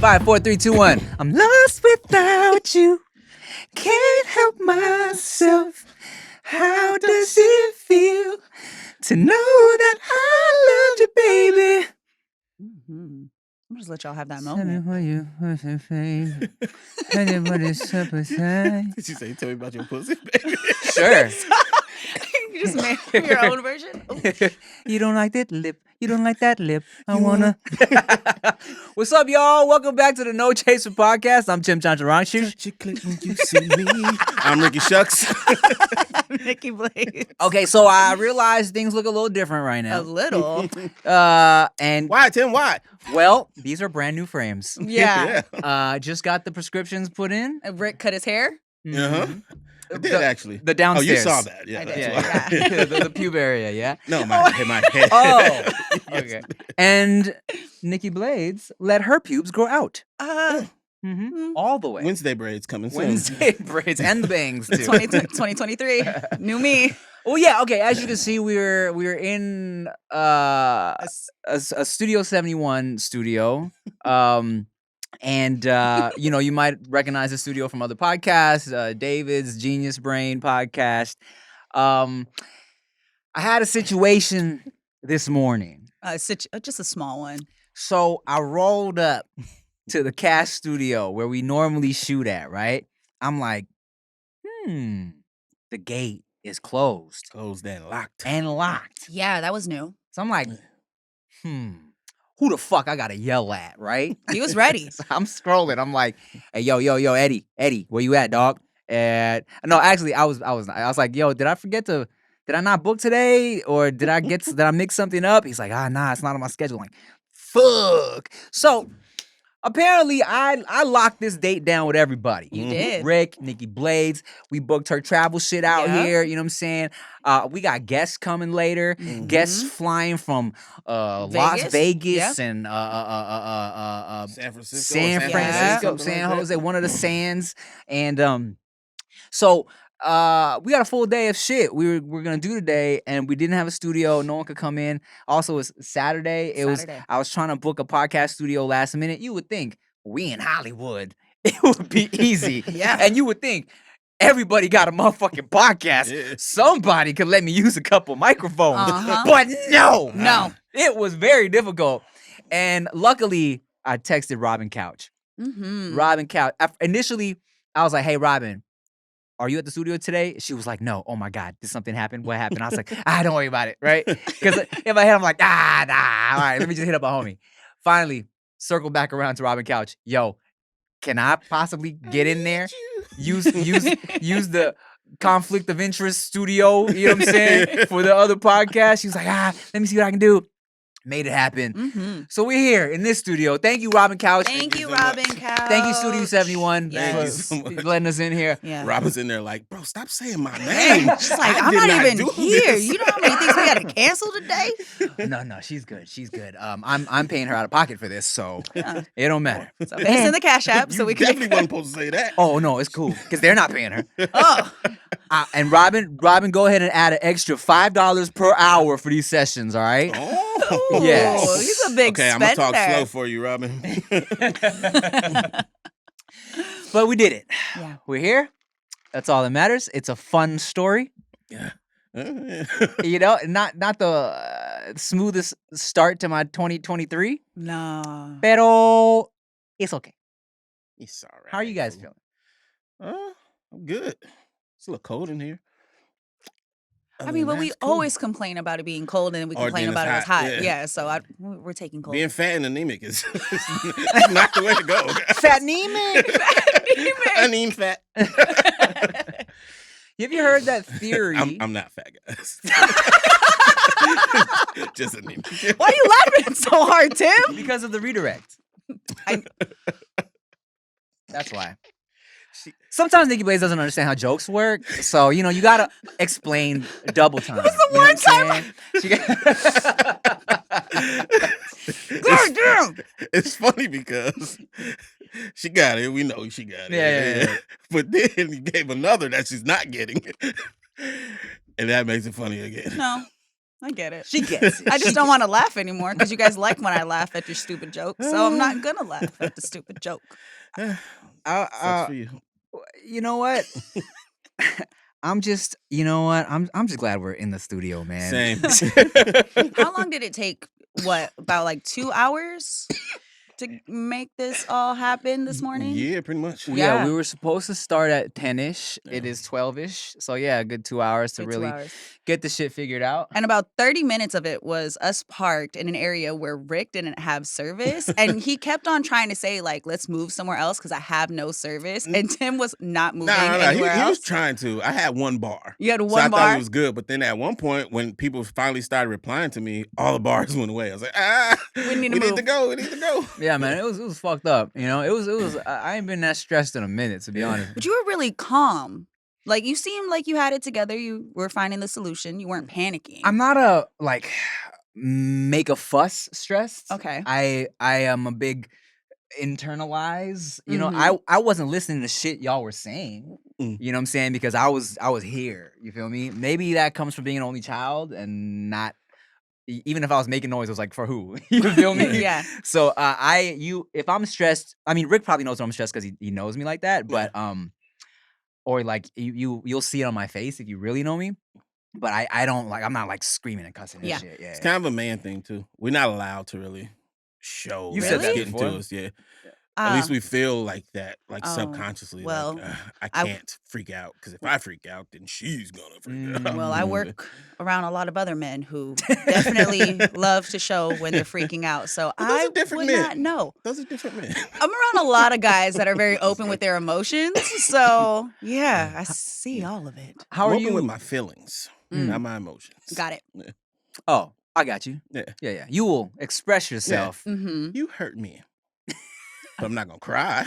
5, 4, 3, 2, 1. I'm lost without you. Can't help myself. How does it feel to know that I loved you, baby? Mm-hmm. I'm just let y'all have that Tell me moment. what you was your favorite. Tell me what it's up beside. Did you say, tell me about your pussy, baby? Sure. You just made your own version. Ooh. You don't like that lip. You don't like that lip. I wanna. What's up, y'all? Welcome back to the No Chaser podcast. I'm Chantarangsu. Touch your clit when you see me. I'm Ricky Shucks. Nikki Blades. Okay, so I realize things look a little different right A now. little. And Why, Tim? Why? well, these are brand new frames. Yeah. Just got the prescriptions put in. Rick cut his hair. Uh-huh. I did actually. The downstairs. Oh, you saw that? Yeah. I That's did, why. yeah. the pube area, yeah. No, my head. Oh, okay. And Nikki Blades let her pubes grow out. All the way. Wednesday braids coming soon. Wednesday braids and the bangs too. 2023. New me. Oh yeah, okay. As you can see, we're in a Studio 71 studio. And you might recognize the studio from other podcasts, David's Genius Brain podcast. I had a situation this morning. Just a small one. So I rolled up to the cast studio where we normally shoot at, right? I'm like, the gate is closed. Closed and locked. Yeah, that was new. So I'm like, who the fuck I gotta yell at, right? He was ready. So I'm scrolling. I'm like, hey, yo, Eddie, where you at, dog? And no, actually, I was like, yo, did I not book today, or did I mix something up? He's like, nah, it's not on my schedule. I'm like, fuck. So apparently, I locked this date down with everybody. You did. Rick, Nikki Blades. We booked her travel shit out Yeah. here. You know what I'm saying? We got guests coming later. Guests flying from Las Vegas and San Francisco. San Francisco, something San like Jose, that. one of the sands. And so we got a full day of shit we're gonna do today, and we didn't have a studio. No one could come in. Also, it's Saturday. I was trying to book a podcast studio last minute. You would think we in Hollywood, it would be easy. Yeah. And you would think everybody got a motherfucking podcast. Yeah. Somebody could let me use a couple microphones. Uh-huh. But no. No. It was very difficult. And luckily, I texted Robin Couch. Mm-hmm. Robin Couch. Initially, I was like, hey, Robin, are you at the studio today? She was like, no. Oh, my God. Did something happen? What happened? I was like, don't worry about it, right? Because in my head, I'm like, nah. All right, let me just hit up a homie. Finally, circle back around to Robin Couch. Yo, can I possibly get in there? Use the conflict of interest studio, you know what I'm saying, for the other podcast. She was like, let me see what I can do. Made it happen. Mm-hmm. So we're here in this studio. Thank you, Robin Couch. Thank you, so much. Robin Couch. Thank you, Studio 71, Yes. for letting us in here. Yeah. Robin's in there like, bro, stop saying my name. She's like, I I'm did not even do here. this. You know how many things we got to cancel today? No, she's good. She's good. I'm paying her out of pocket for this, so Yeah. it don't matter. So it's in the Cash App, so You we can. definitely wasn't supposed to say that. Oh no, it's cool because they're not paying her. Oh, And Robin, go ahead and add an extra $5 per hour for these sessions. All right. Oh. Yes. He's a big Okay, I'm spender. going to talk slow for you, Robin. But we did it. Yeah. We're here. That's all that matters. It's a fun story. Yeah. You know, not the smoothest start to my 2023, No. pero it's okay. It's all right. How are you guys feeling? I'm good. It's a little cold in here. I mean, but we always complain about it being cold, and then we Or complain then about it's it as hot, hot. yeah. Yeah, so we're taking cold. Being fat and anemic is not the way to go. Fat anemic. Anem fat. Have you heard that theory? I'm not fat, guys. Just anemic. Why are you laughing so hard, Tim? Because of the redirect. That's why. Sometimes Nikki Blaze doesn't understand how jokes work, so you gotta explain double time. That's the one time. God damn! It's funny because she got it. We know she got it. Yeah. But then he gave another that she's not getting, and that makes it funny again. No, I get it. She gets it. I just don't want to laugh anymore because you guys like when I laugh at your stupid joke. So I'm not going to laugh at the stupid joke. Sucks for you. You know what? I'm just glad we're in the studio, man. Same. How long did it take? What, about like 2 hours to make this all happen this morning? Yeah, pretty much. Yeah, we were supposed to start at 10-ish. Yeah. It is 12-ish. So yeah, a good 2 hours to Good 2 really hours. get the shit figured out. And about 30 minutes of it was us parked in an area where Rick didn't have service. And he kept on trying to say, like, let's move somewhere else because I have no service. And Tim was not moving anywhere else. He was trying to. I had one bar. You had So one I bar? thought it was good. But then at one point, when people finally started replying to me, all the bars went away. I was like, We need we to need to go. We need to go. Yeah, man, it was fucked up. You know, it was. I ain't been that stressed in a minute, to be honest. But you were really calm. Like, you seemed like you had it together. You were finding the solution. You weren't panicking. I'm not a make a fuss stressed. Okay. I am a big internalize. You know, I wasn't listening to shit y'all were saying. Mm. You know what I'm saying? Because I was here. You feel me? Maybe that comes from being an only child and not. Even if I was making noise, it was like, for who? You feel me? Yeah. So if I'm stressed, I mean, Rick probably knows when I'm stressed because he knows me like that. But or like you'll see it on my face if you really know me. But I don't I'm not like screaming and cussing and shit. Yeah. It's kind of a man thing too. We're not allowed to really show You that said it's that getting before. to us. Yeah. At least we feel like that, like subconsciously. well, like, I can't freak out because if I freak out, then she's gonna freak out. Well, I work around a lot of other men who definitely love to show when they're freaking out. So I would not know. Those are different men. I'm around a lot of guys that are very open with their emotions. So yeah, I see all of it. How are I'm open you with my feelings, not my emotions? Got it. Yeah. Oh, I got you. Yeah. Yeah. You will express yourself. Mm-hmm. You hurt me. But I'm not gonna cry.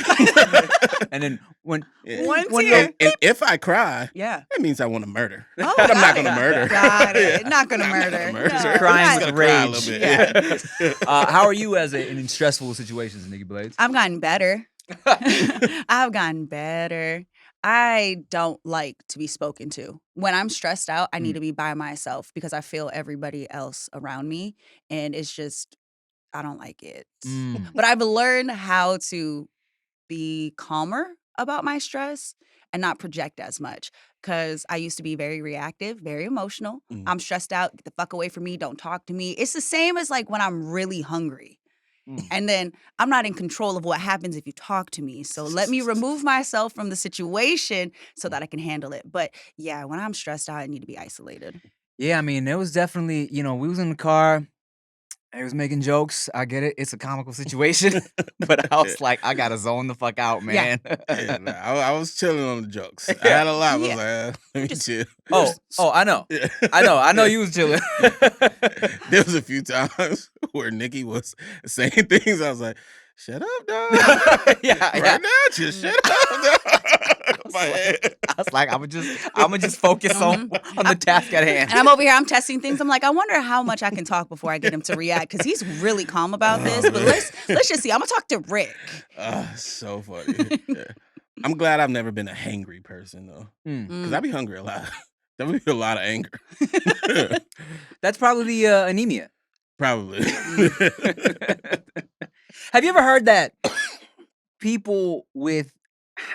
And then when tear. And if I cry, Yeah. that means I want to murder. Oh, But I'm not got it. gonna murder. Got it. Not gonna I'm not murder. gonna murder. No, Crying not- with Cry a rage. little bit. Yeah. How are you in stressful situations, Nikki Blades? I've gotten better. I've gotten better. I don't like to be spoken to. When I'm stressed out, I need to be by myself because I feel everybody else around me. And it's just, I don't like it. But I've learned how to be calmer about my stress and not project as much because I used to be very reactive, very emotional. I'm stressed out. Get the fuck away from me. Don't talk to me. It's the same as like when I'm really hungry. And then I'm not in control of what happens if you talk to me. So let me remove myself from the situation so that I can handle it. But yeah, when I'm stressed out, I need to be isolated. Yeah, I mean, it was definitely, we was in the car. I was making jokes. I get it. It's a comical situation. But I was like, I got to zone the fuck out, man. Yeah, nah, I was chilling on the jokes. I had a lot. I was like, let me chill. Oh, I know. Yeah. I know you was chilling. There was a few times where Nikki was saying things. I was like, shut up, dog. Right now, just shut up, dog. My head. I was like, I'm gonna just focus on the task at hand. And I'm over here, I'm testing things. I'm like, I wonder how much I can talk before I get him to react because he's really calm about this. But let's just see. I'm gonna talk to Rick. So funny. Yeah. I'm glad I've never been a hangry person though, because I be hungry a lot. There would be a lot of anger. That's probably the anemia. Probably. Have you ever heard that people with,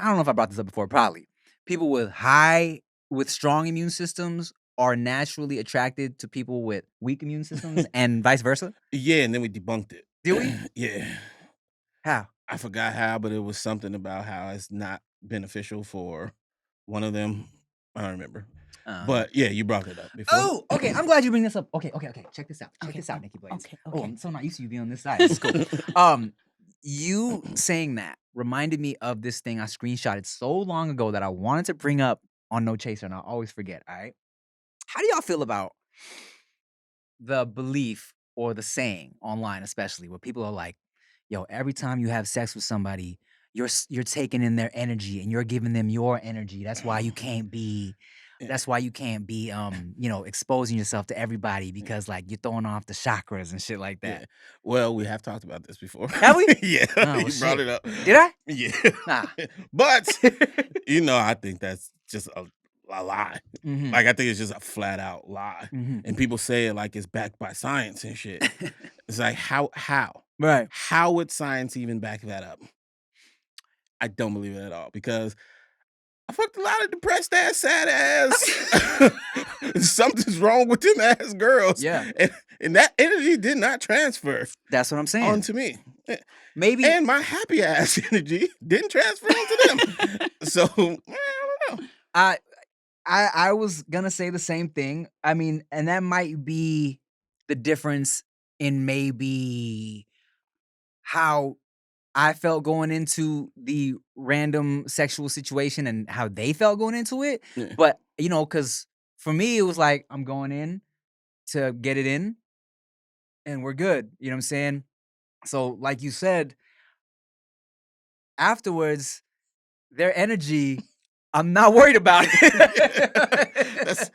I don't know if I brought this up before, probably, people with strong immune systems are naturally attracted to people with weak immune systems and vice versa? Yeah, and then we debunked it. Did we? Yeah. How? I forgot how, but it was something about how it's not beneficial for one of them. I don't remember. But yeah, you brought it up before. Oh, okay. I'm glad you bring this up. Okay. Check this out. Check this out, Nikki Blades. Okay. Oh, I'm so not used to you being on this side. This is cool. You saying that reminded me of this thing I screenshotted so long ago that I wanted to bring up on No Chaser, and I always forget. All right. How do y'all feel about the belief or the saying online, especially where people are like, "Yo, every time you have sex with somebody, you're taking in their energy and you're giving them your energy. That's why you can't be." That's why you can't be, exposing yourself to everybody because, like, you're throwing off the chakras and shit like that. Yeah. Well, we have talked about this before. Have we? Yeah. Oh, you shit. brought it up. Did I? Yeah. Nah. But, I think that's just a lie. Mhm. Like, I think it's just a flat out lie. Mhm. And people say it like it's backed by science and shit. It's like, how? Right. How would science even back that up? I don't believe it at all because I fucked a lot of depressed ass, sad ass. Something's wrong with them ass girls. Yeah. And that energy did not transfer That's what I'm saying. onto me. Maybe And my happy ass energy didn't transfer onto them. So, I don't know. I was gonna say the same thing. I mean, and that might be the difference in maybe how I felt going into the random sexual situation and how they felt going into it. Yeah. But, because for me, it was like, I'm going in to get it in and we're good. You know what I'm saying? So, like you said, afterwards, their energy, I'm not worried about it.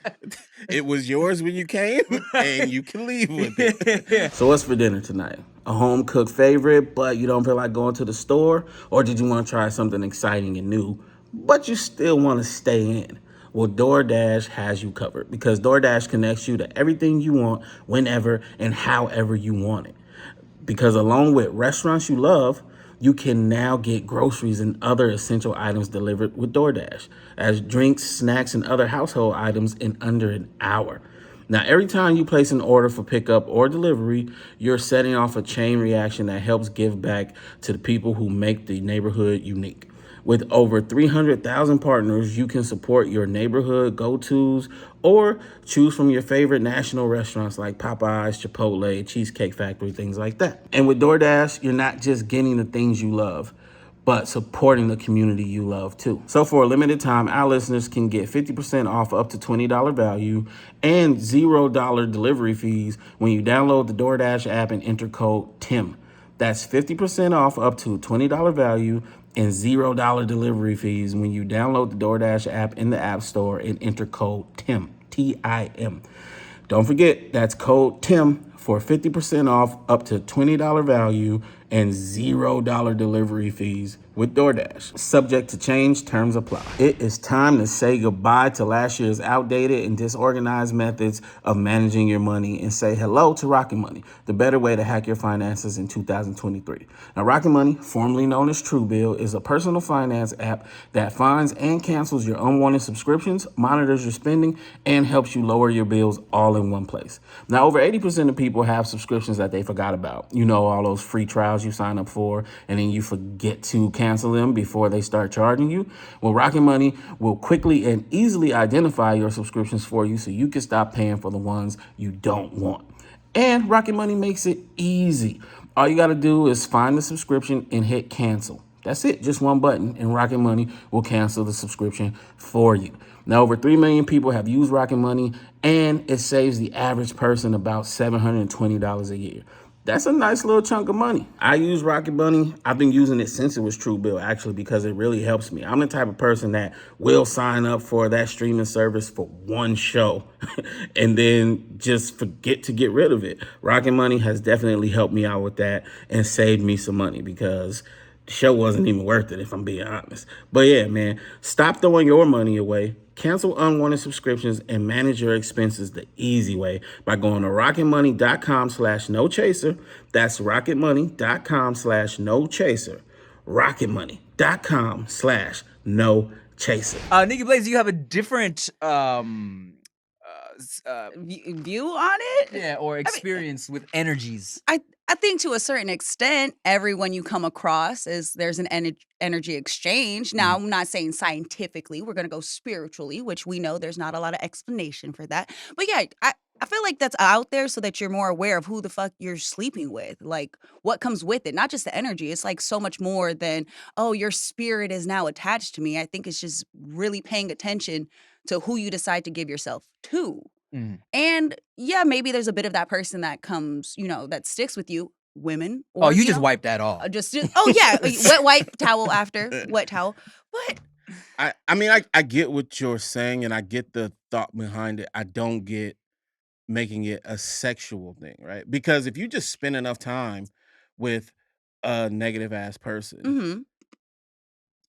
It was yours when you came, and you can leave with it. Yeah. So what's for dinner tonight? A home cooked favorite, but you don't feel like going to the store? Or did you want to try something exciting and new, but you still want to stay in? Well, DoorDash has you covered because DoorDash connects you to everything you want, whenever and however you want it. Because along with restaurants you love, you can now get groceries and other essential items delivered with DoorDash, as drinks, snacks, and other household items in under an hour. Now, every time you place an order for pickup or delivery, you're setting off a chain reaction that helps give back to the people who make the neighborhood unique. With over 300,000 partners, you can support your neighborhood go-tos or choose from your favorite national restaurants like Popeyes, Chipotle, Cheesecake Factory, things like that. And with DoorDash, you're not just getting the things you love, but supporting the community you love too. So for a limited time, our listeners can get 50% off up to $20 value and $0 delivery fees when you download the DoorDash app and enter code TIM. That's 50% off up to $20 value and $0 delivery fees when you download the DoorDash app in the App Store and enter code TIM, T-I-M. Don't forget, that's code TIM for 50% off up to $20 value and $0 delivery fees with DoorDash. Subject to change, terms apply. It is time to say goodbye to last year's outdated and disorganized methods of managing your money and say hello to RocketMoney, the better way to hack your finances in 2023. Now, RocketMoney, formerly known as Truebill, is a personal finance app that finds and cancels your unwanted subscriptions, monitors your spending, and helps you lower your bills all in one place. Now, over 80% of people have subscriptions that they forgot about. You know, all those free trials you sign up for, and then you forget to cancel them before they start charging you. Well, RocketMoney will quickly and easily identify your subscriptions for you so you can stop paying for the ones you don't want. And RocketMoney makes it easy. All you got to do is find the subscription and hit cancel. That's it, just one button, and RocketMoney will cancel the subscription for you. Now, over 3 million people have used RocketMoney, and it saves the average person about $720 a year. That's a nice little chunk of money. I use RocketMoney. I've been using it since it was Truebill, actually, because it really helps me. I'm the type of person that will sign up for that streaming service for one show and then just forget to get rid of it. RocketMoney has definitely helped me out with that and saved me some money because the show wasn't even worth it, if I'm being honest. But yeah, man, stop throwing your money away. Cancel unwanted subscriptions and manage your expenses the easy way by going to rocketmoney.com/nochaser. That's rocketmoney.com/nochaser. rocketmoney.com/nochaser. Nikki Blaze, do you have a different View on it? or experience with energies? I think to a certain extent, everyone you come across there's an energy exchange. Now, I'm not saying scientifically, we're going to go spiritually, which we know there's not a lot of explanation for that. But yeah, I feel like that's out there so that you're more aware of who the fuck you're sleeping with, like what comes with it, not just the energy. It's like so much more than, oh, your spirit is now attached to me. I think it's just really paying attention to who you decide to give yourself to. And yeah, maybe there's a bit of that person that comes, that sticks with you, women. Or, Oh, you just wiped that off. Oh yeah, wet wipe towel after, wet towel. But I mean, I get what you're saying, and I get the thought behind it. I don't get making it a sexual thing, right? Because if you just spend enough time with a negative ass person, mhm,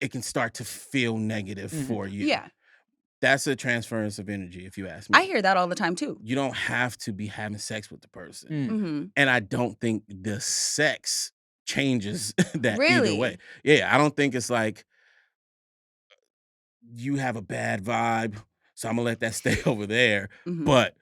it can start to feel negative for you. yeah, That's a transference of energy, if you ask me. I hear that all the time too. You don't have to be having sex with the person. Mm-hmm. And I don't think the sex changes that either way. Really? Yeah, I don't think it's like you have a bad vibe, so I'm gonna let that stay over there. Mhm. But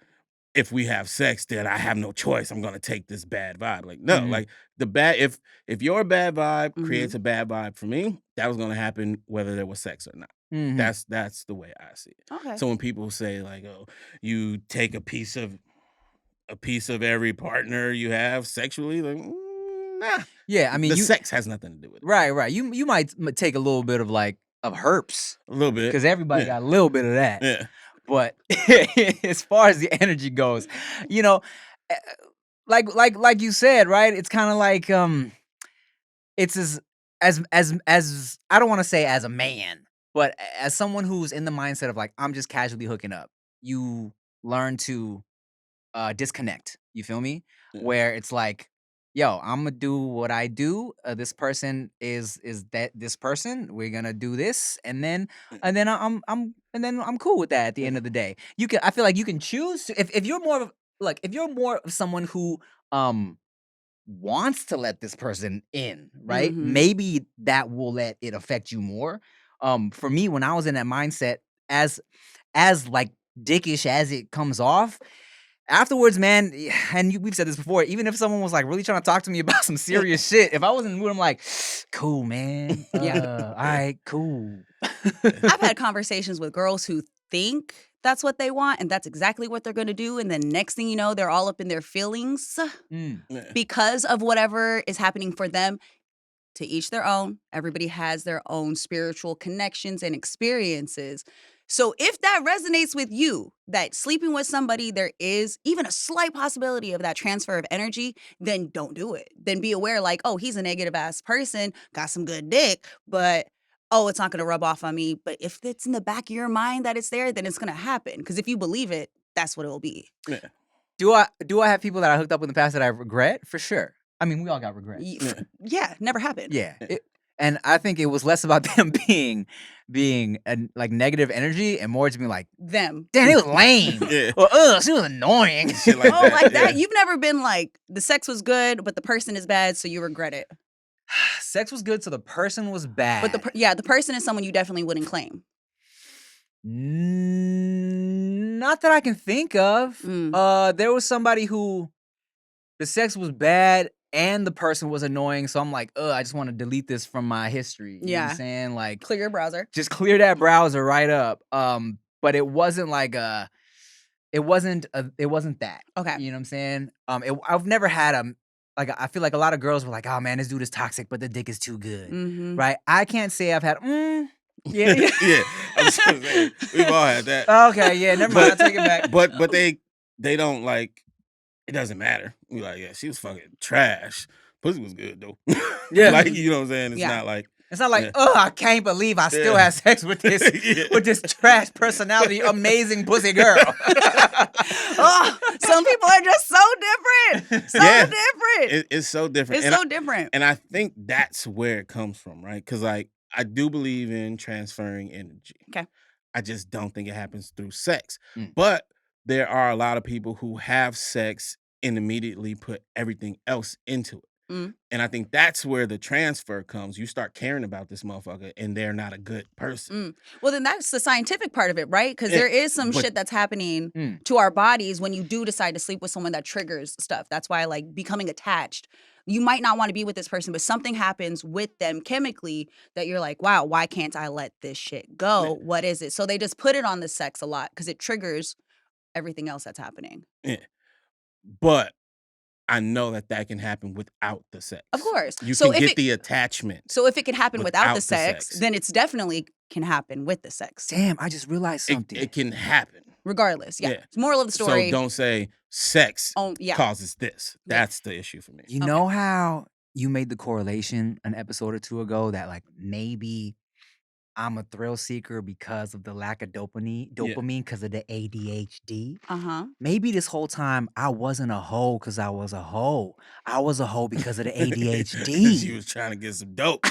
if we have sex, then I have no choice. I'm gonna take this bad vibe. Like, no, Mhm. like the bad if your bad vibe creates Mhm. a bad vibe for me, that was gonna happen whether there was sex or not. Mhm. That's the way I see it. Okay. So when people say like, oh, you take a piece of every partner you have sexually, like, nah. Yeah, I mean, The you sex has nothing to do with it. right. You might take a little bit of like of herps A little bit. because everybody Yeah. got a little bit of that. Yeah. But as far as the energy goes, you know, eh, like you said, right? It's kind of like it's as I don't want to say as a man, but as someone who's in the mindset of like I'm just casually hooking up, you learn to disconnect. You feel me? Yeah. Where it's like, yo, I'm gonna do what I do. This person is that this person. We're gonna do this, and then I'm cool with that. At the end of the day, I feel like you can choose if you're more of if you're more of someone who wants to let this person in, right? Mhm. Maybe that will let it affect you more. For me, when I was in that mindset, as like dickish as it comes off, afterwards, man, we've said this before, even if someone was like really trying to talk to me about some serious shit, if I was in the mood, I'm like, cool, man. Yeah. All right, cool. I've had conversations with girls who think that's what they want and that's exactly what they're going to do. And then next thing you know, they're all up in their feelings Mm. Yeah. because of whatever is happening for them. To each their own. Everybody has their own spiritual connections and experiences. So if that resonates with you, that sleeping with somebody, there is even a slight possibility of that transfer of energy, then don't do it. Then be aware like, oh, he's a negative ass person, got some good dick, but oh, it's not going to rub off on me. But if it's in the back of your mind that it's there, then it's going to happen. Because if you believe it, that's what it will be. Yeah. Do I have people that I hooked up with in the past that I regret? For sure. I mean, we all got regrets. Yeah, never happened. Yeah. And I think it was less about them being like negative energy and more to being like, Them. damn, it was lame. Yeah. Or, she was annoying. Shit like Oh, that. like that? Yeah. You've never been like, the sex was good, but the person is bad, so you regret it. Sex was good, so the person was bad. But the person is someone you definitely wouldn't claim. Not that I can think of. There was somebody who the sex was bad and the person was annoying, so I'm like, I just want to delete this from my history. You know what I'm saying? Like, Clear your browser. just clear that browser right up. But it wasn't like it wasn't that. Okay. You know what I'm saying? I've never had I feel like a lot of girls were like, oh man, this dude is toxic, but the dick is too good. Mm-hmm. Right? I can't say I've had yeah. Yeah. I was gonna say, we've all had that. Okay, yeah, never mind. I take it back. But they don't like. It doesn't matter. We're like, yeah, she was fucking trash. Pussy was good though. Yeah. Like, you know what I'm saying? It's Yeah. not like It's not like, Yeah. I can't believe I still Yeah. had sex with this Yeah. with this trash personality, amazing pussy girl. Oh, some people are just so different. So Yeah. different. it's so different. It's And so different. And I think that's where it comes from, right? Because like I do believe in transferring energy. Okay. I just don't think it happens through sex. Mm. But there are a lot of people who have sex and immediately put everything else into it. Mm. And I think that's where the transfer comes. You start caring about this motherfucker and they're not a good person. Well, then that's the scientific part of it, right? Because Yeah, there is some but- shit that's happening Mm. to our bodies when you do decide to sleep with someone that triggers stuff. That's why, like, becoming attached, you might not want to be with this person, but something happens with them chemically that you're like, wow, why can't I let this shit go? Yeah. What is it? So they just put it on the sex a lot because it triggers everything else that's happening. Yeah. But I know that can happen without the sex. Of course. You So can if get the attachment. So if it can happen without Without the the sex, sex. then it's definitely can happen with the sex. Damn, I just realized something. It can happen. Regardless. Yeah. Yeah. Moral of the story. So don't say sex Yeah. causes this. Yeah. That's the issue for me. You know how you made the correlation an episode or two ago that like maybe I'm a thrill seeker because of the lack of dopamine because of the ADHD. Uh-huh. Maybe this whole time I wasn't a hoe because I was a hoe. I was a hoe because of the She ADHD. was trying to get some dope.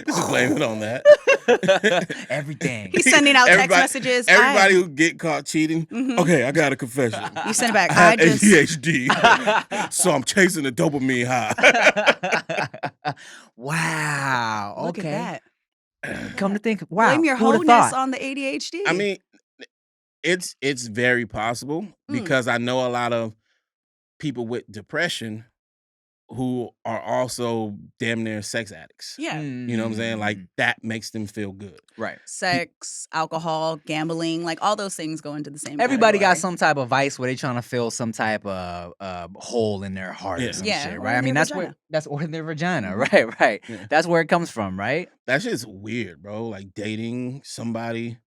Just blame it on that. Everything. He's sending out text Everybody- messages. Everybody who get caught cheating, Mhm. okay, I got a confession. You send it back. I have I just ADHD, so I'm chasing the dopamine high. Wow. look Okay. at that. Come to think, wow. Blame your who would've wholeness thought? on the ADHD. I mean, it's very possible because I know a lot of people with depression who are also damn near sex addicts. yeah. You know what I'm saying? Like that makes them feel good. Right. Sex, alcohol, gambling, like all those things go into the same Everybody got category. some type of vice where they trying to fill some type of hole in their heart Yeah. or some Yeah, shit, or right? in I mean, their that's where vagina. that's or in their vagina, Mhm. right? Yeah. That's where it comes from, right? That shit's weird, bro. Like dating somebody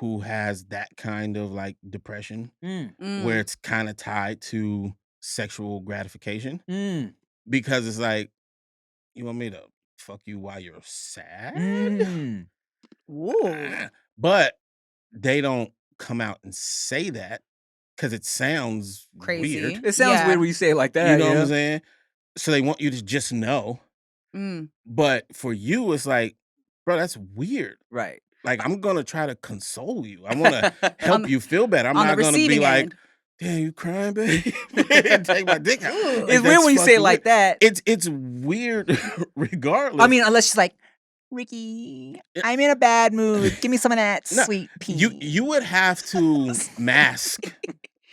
who has that kind of like depression Mm. where it's kind of tied to sexual gratification Mm. because it's like, you want me to fuck you while you're sad? Mm. Whoa. But they don't come out and say that because it sounds Crazy. weird. It sounds Yeah. weird when you say it like that. You know yeah. what I'm saying? So they want you to just know. Mm. But for you, it's like, bro, that's weird. Right. Like, I'm going to try to console you. I want to help On- you feel better. I'm on the not going to be receiving like, end. damn, you crying, babe? Take my dick out. Ooh. Like, It's weird that's when you say it fucking like weird. that. It's weird regardless. I mean, unless she's like, Ricky, I'm in a bad mood. Give me some of that No, sweet pea. you would have to mask.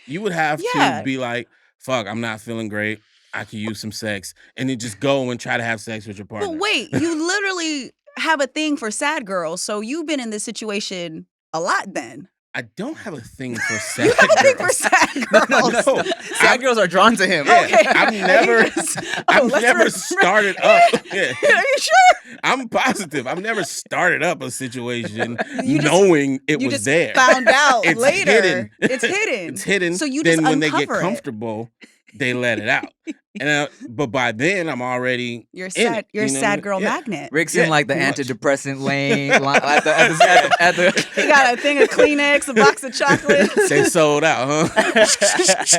You would have Yeah. to be like, fuck, I'm not feeling great. I could use some sex. And then just go and try to have sex with your partner. But wait, you literally have a thing for sad girls, so you've been in this situation a lot then. I don't have a thing for sad You have a thing for girls. sad No, girls. no. Sad girls are drawn to him. Yeah, Okay. I've You never, just- I've let's never remember. started up. Yeah. Are you sure? I'm positive. I've never started up a situation You just- knowing it You was just there. found out It's later. hidden. It's hidden. It's hidden. So you then just when they get uncover it. comfortable, they let it out. And but by then I'm already You're in sad. it, You're a you know what I sad mean? girl Yeah. magnet. Rick's Yeah, in like the pretty much. antidepressant lane at the You got a thing of Kleenex, a box of chocolates. They sold out, huh?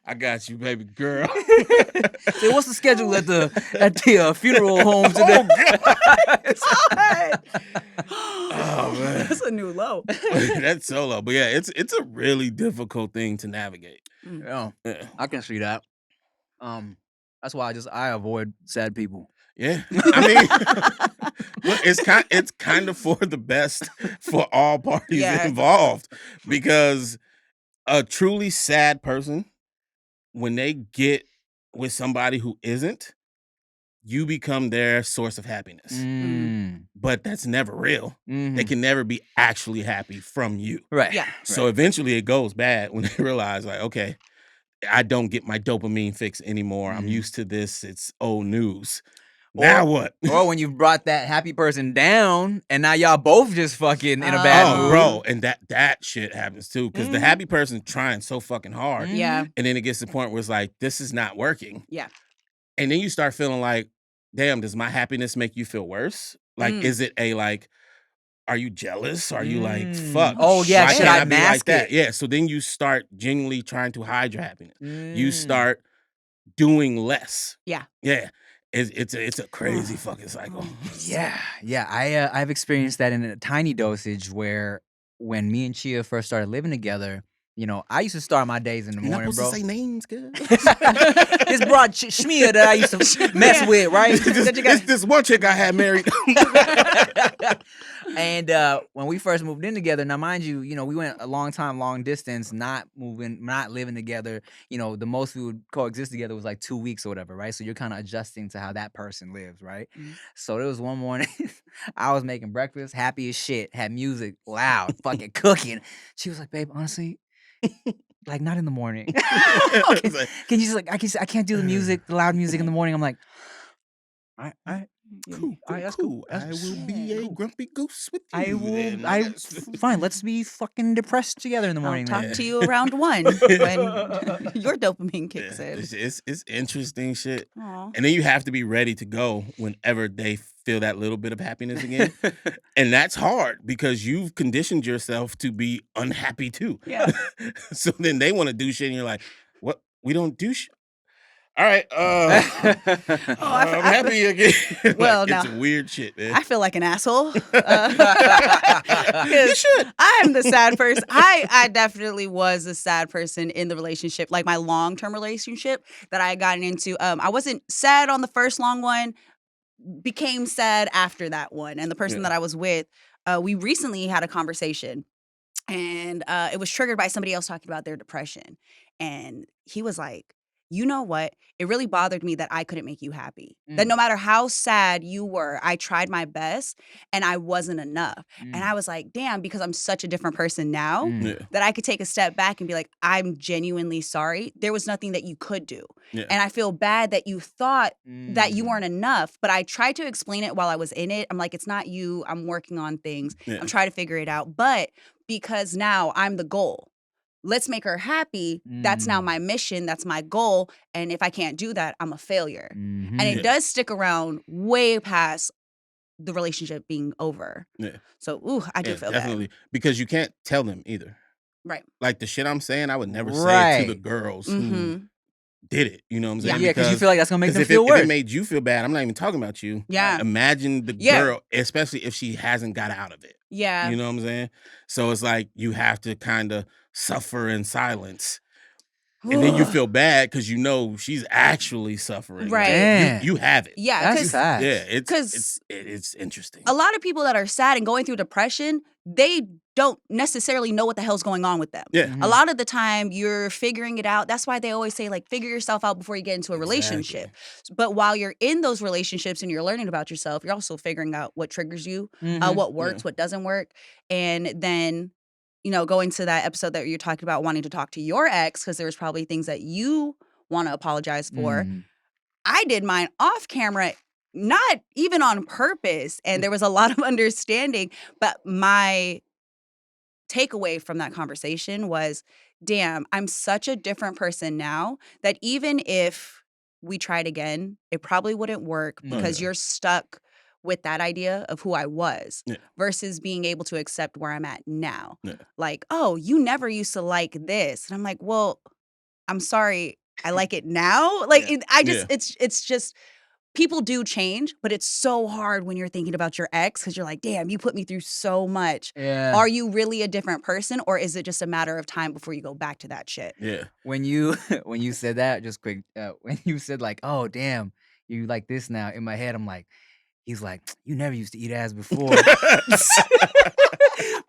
I got you, baby girl. Say, what's the schedule at the funeral home today? Oh man, That's a new low. that's solo. But yeah, it's a really difficult thing to navigate. Yeah, Yeah, I can see that. That's why I avoid sad people. yeah. I mean, look, it's kind of for the best for all parties Yeah. involved because a truly sad person, when they get with somebody who isn't, you become their source of happiness. Mm. But that's never real. Mhm. They can never be actually happy from you. Right. Yeah. So eventually it goes bad when they realize, like, okay, I don't get my dopamine fix anymore. I'm Mhm. used to this. It's old news. Now what? Or when you brought that happy person down, and now y'all both just fucking in a bad Oh, mood. bro. And that shit happens too. Because the Mhm. happy person's trying so fucking hard. Mhm. Yeah. And then it gets to the point where it's like, this is not working. Yeah. And then you start feeling like, damn, does my happiness make you feel worse? Like, Mm. is it a like, are you jealous? Are you like, Mm. fuck? Oh, yeah, why should can't I be like mask that? it? Yeah. So then you start genuinely trying to hide your happiness. You Mm. start doing less. Yeah. Yeah. It's a crazy fucking cycle. Yeah. I've experienced that in a tiny dosage where when me and Chia first started living together, you know, I used to start my days in the You're not morning, supposed bro. to say names, good. This broad Shmia that I used to mess Yeah. with, right? this one chick I had married. And when we first moved in together, now mind you, you know, we went a long time, long distance, not living together. You know, the most we would coexist together was like 2 weeks or whatever, right? So you're kind of adjusting to how that person lives, right? Mhm. So there was one morning, I was making breakfast, happy as shit, had music loud, fucking cooking. She was like, "Babe, honestly, like not in the morning. It's like, Can you just like I can't do the music, the loud music in the morning." I'm like, all right. cool, Alright, cool, that's I cool. will be a Cool. grumpy goose with you. I will. then. Fine. Let's be fucking depressed together in the I'll morning. talk then. to you around 1 when your dopamine kicks Yeah, in. it's interesting shit. Aw. And then you have to be ready to go whenever they feel that little bit of happiness again. And that's hard because you've conditioned yourself to be unhappy too. Yeah. So then they want to do shit and you're like, what? We don't do shit. All right. I'm happy again. Well, it's now- weird shit, man. I feel like an asshole. You should. I'm the sad person. I definitely was a sad person in the relationship, like my long-term relationship that I had gotten into. I wasn't sad on the first long one, became sad after that one. And the person that I was with, we recently had a conversation, and it was triggered by somebody else talking about their depression. And he was like, you know what? It really bothered me that I couldn't make you happy. That no matter how sad you were, I tried my best and I wasn't enough. And I was like, damn, because I'm such a different person now that I could take a step back and be like, I'm genuinely sorry. There was nothing that you could do. Yeah. And I feel bad that you thought that you weren't enough. But I tried to explain it while I was in it. I'm like, it's not you. I'm working on things. I'm trying to figure it out. But because now I'm the goal. Let's make her happy. That's now my mission. That's my goal. And if I can't do that, I'm a failure. And it does stick around way past the relationship being over. Yeah. So, I do feel definitely. that. Because you can't tell them either. Right. Like the shit I'm saying, I would never say it to the girls who did it. You know what I'm saying? Yeah, because you feel like that's gonna make them if feel worse. If it made you feel bad, I'm not even talking about you. Yeah. Imagine the girl, especially if she hasn't got out of it. Yeah. You know what I'm saying? So it's like you have to kind of suffer in silence. And then you feel bad because you know she's actually suffering. Right. Like, you have it. Yeah. That's sad. Yeah, it's interesting. A lot of people that are sad and going through depression, they don't necessarily know what the hell's going on with them. Yeah. A lot of the time you're figuring it out. That's why they always say, like, figure yourself out before you get into a relationship. But while you're in those relationships and you're learning about yourself, you're also figuring out what triggers you, what works, what doesn't work. And then, going to that episode that you're talking about wanting to talk to your ex, because there was probably things that you want to apologize for. I did mine off camera, not even on purpose. And there was a lot of understanding. But my takeaway from that conversation was, damn, I'm such a different person now that even if we tried again, it probably wouldn't work because you're stuck with that idea of who I was versus being able to accept where I'm at now. Like, oh, you never used to like this. And I'm like, well, I'm sorry. I like it now. Like, it's just, people do change, but it's so hard when you're thinking about your ex because you're like, damn, you put me through so much. Yeah. Are you really a different person, or is it just a matter of time before you go back to that shit? Yeah. When you said that, just quick, when you said like, oh, damn, you like this now, in my head, I'm like, he's like, you never used to eat ass before.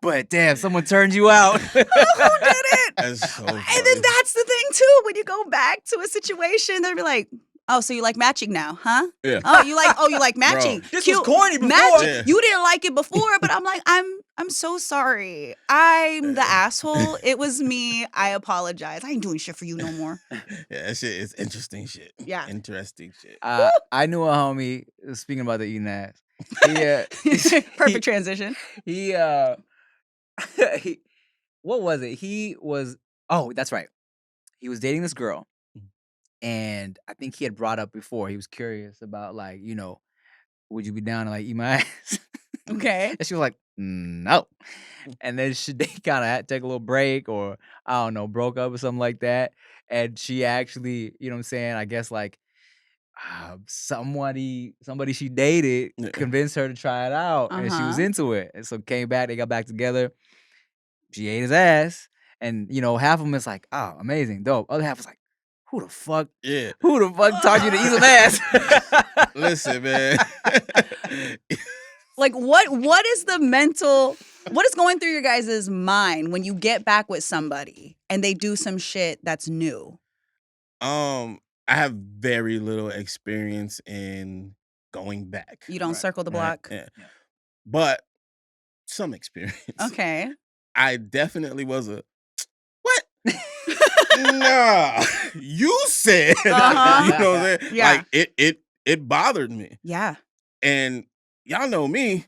But damn, someone turned you out. Who did it? That's so funny. And then that's the thing too. When you go back to a situation, they'll be like, "Oh, so you like matching now, huh? Yeah. Oh, you like matching? Bro, this was corny before. Matching. Yeah. You didn't like it before, but I'm like, I'm so sorry. I'm the asshole. It was me. I apologize. I ain't doing shit for you no more. Yeah, that shit is interesting shit. Yeah. Interesting shit. I knew a homie, speaking about the eating ass. Perfect transition. He what was it? That's right. He was dating this girl. And I think he had brought up before, he was curious about, like, would you be down to like eat my ass? Okay. And she was like, no. And then they kind of had to take a little break, or I don't know, broke up or something like that. And she actually, you know what I'm saying, I guess like somebody she dated convinced her to try it out, and she was into it. And so came back, they got back together. She ate his ass, and half of them is like, oh, amazing, dope. Other half was like, who the fuck? Yeah. Who the fuck taught you to eat some ass? Listen, man. Like, what is going through your guys' mind when you get back with somebody and they do some shit that's new? I have very little experience in going back. You don't circle the block? Yeah. But some experience. Okay. I definitely was a, what? Nah. You said, you know what I'm saying? Yeah. Like, it bothered me. Yeah. And y'all know me.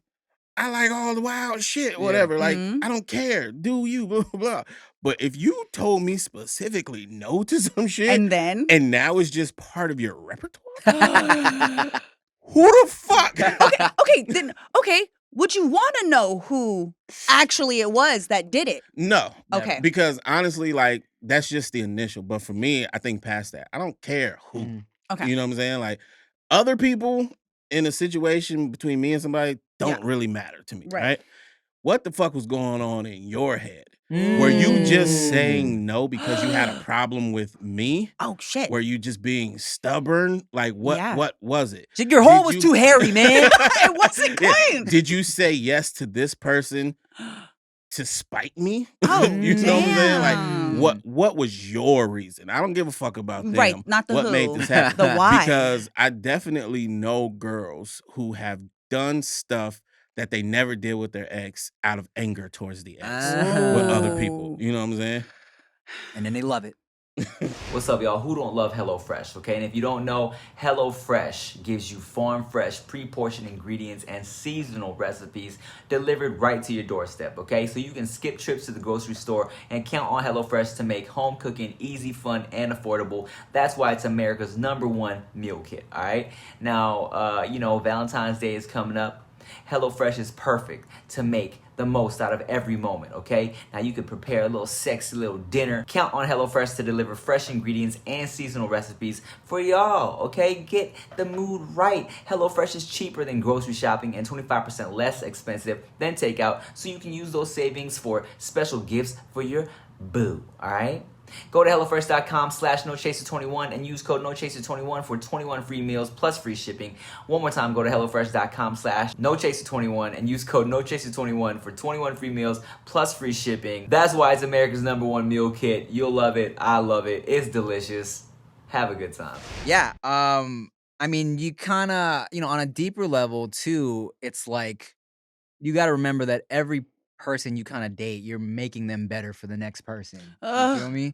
I like all the wild shit, whatever. Like, I don't care. Do you, blah, blah, blah. But if you told me specifically no to some shit, and now it's just part of your repertoire, who the fuck? Okay. would you want to know who actually it was that did it? No. Okay. Because honestly, like, that's just the initial. But for me, I think past that, I don't care who. Mhm. Okay. You know what I'm saying? Like, other people in a situation between me and somebody don't Yeah. really matter to me, Right. right? What the fuck was going on in your head? Were you just saying no because you had a problem with me? Oh shit. Were you just being stubborn? Like, Yeah. what was it? Your hole Did was you- too hairy, man. It wasn't Yeah. clean. Did you say yes to this person to spite me? Oh, You know what I'm saying? Like, damn. what was your reason? I don't give a fuck about them. Right, not the what who. made this happen? The why. Because I definitely know girls who have done stuff that they never did with their ex out of anger towards the ex with other people. You know what I'm saying? And then they love it. What's up, y'all? Who don't love HelloFresh, okay? And if you don't know, HelloFresh gives you farm fresh, pre-portioned ingredients and seasonal recipes delivered right to your doorstep, okay? So you can skip trips to the grocery store and count on HelloFresh to make home cooking easy, fun, and affordable. That's why it's America's #1 meal kit, all right? Now, Valentine's Day is coming up. HelloFresh is perfect to make the most out of every moment, okay? Now you can prepare a little sexy little dinner. Count on HelloFresh to deliver fresh ingredients and seasonal recipes for y'all, okay? Get the mood right. HelloFresh is cheaper than grocery shopping and 25% less expensive than takeout, so you can use those savings for special gifts for your boo, all right? Go to HelloFresh.com/NoChaser21 and use code NoChaser21 for 21 free meals plus free shipping. One more time, go to HelloFresh.com/NoChaser21 and use code NoChaser21 for 21 free meals plus free shipping. That's why it's America's #1 meal kit. You'll love it. I love it. It's delicious. Have a good time. Yeah. I mean, you kind of, on a deeper level too, it's like you got to remember that every person you kind of date, you're making them better for the next person. You feel me?